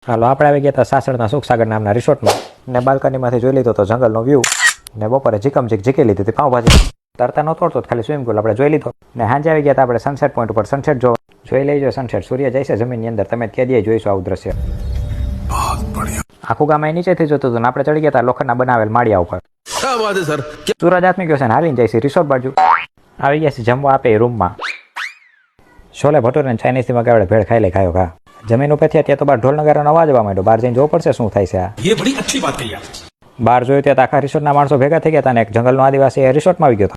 હાલો આપણે આવી ગયા હતા સાસણના સુખસાગર નામના રિસોર્ટમાં ને બાલ્કનીમાંથી જોઈ લીધો તો જંગલનો વ્યૂ ને બપોરે ઝીકી લીધી હતી પાઉંભાજી તરતા નહોતો તો ખાલી સ્વિમિંગ પુલ આપણે જોઈ લીધો ને સાંજે આવી ગયા હતા આપણે સનસેટ પોઈન્ટ ઉપર સનસેટ જોઈ લેજો સનસેટ સૂર્ય જાય છે જમીનની અંદર તમે ક્યાંય જોઈશું આવું દ્રશ્ય આખું ગામ અહીં નીચેથી જોતું હતું ને આપણે ચડી ગયા હતા લોખંડના બનાવેલ માળિયા ઉપર સૂરજ આથમી ગયો છે ને હાલીને જાય છે રિસોર્ટ બાજુ આવી ગયા છે જમવા આપે રૂમમાં છોલે ભટુરે ચાઇનીઝથી મગાવેલા ભેળ ખાઈ લે ખાયો ખા જમીન ઉપર થયા ત્યાં તો બહાર ઢોલ નગારાનો અવાજ આવવા માંડ્યો બહાર જઈને જોવું પડશે શું થાય છે આ ये बड़ी अच्छी बात कही आप બહાર જોયું ત્યાં આખા રિસોર્ટના માણસો ભેગા થઈ ગયા હતા ને એક જંગલનો આદિવાસી એ રિસોર્ટમાં આવી ગયો હતો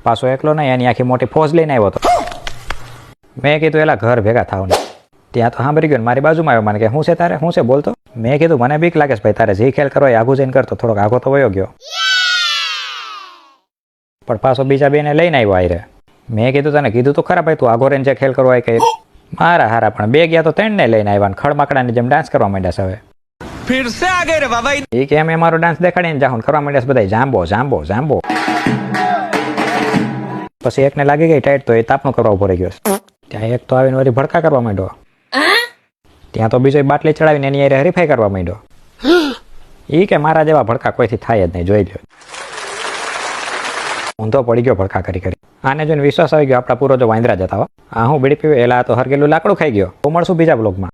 પાછો એકલો નહીં એની આખી મોટી ફોજ લઈને આવ્યો હતો મેં કીધું એલા ઘર ભેગા થાવ ને ત્યાં તો સાંભળી ગયો ને મારી બાજુમાં આવ્યો મને કે શું છે તારે શું છે બોલતો મેં કીધું મને બીક લાગે છે ભાઈ તારે જે ખેલ કરવો એ આઘું જઈને કરતો થોડોક આઘો તો વયો ગયો પણ પાછો બીજા બેને લઈને આવ્યો આયરે મેં કીધું તને કીધું તો ખરા ભાઈ તું આઘો રહીને જે ખેલ કરવો એ કહી મારા હારા પણ બે ગયા તો ત્રણને લઈને આવ્યા ને ખડમાકડાની જેમ ડાન્સ કરવા માંડ્યા છે હવે फिर से आ गए रे बाबा એ કે અમે અમારો ડાન્સ દેખાડીને જાહું કરવા માંડ્યા છે બધા જાંબો જાંબો જાંબો પછી એકને લાગી ગઈ ટાઈટ તો એ તાપણું કરવા ઉભો રહી ગયો છે ત્યાં એક તો આવીને વળી ભડકા કરવા માંડ્યો ત્યાં તો બીજો બાટલી ચડાવીને એની હારે હરીફાઈ કરવા માંડ્યો એ કે મારા જેવા ભડકા કોઈથી થાય જ નહીં જોઈ લ્યો ઊંધો પડી ગયો ભડકા કરી કરી આને જોઈને વિશ્વાસ આવી ગયો આપણા પૂરો જો વાંદરા જતા હો આ હું બીડી પીવું એલા તો હરગેલું લાકડું ખાઈ ગયો તો મળશું બીજા બ્લોગમાં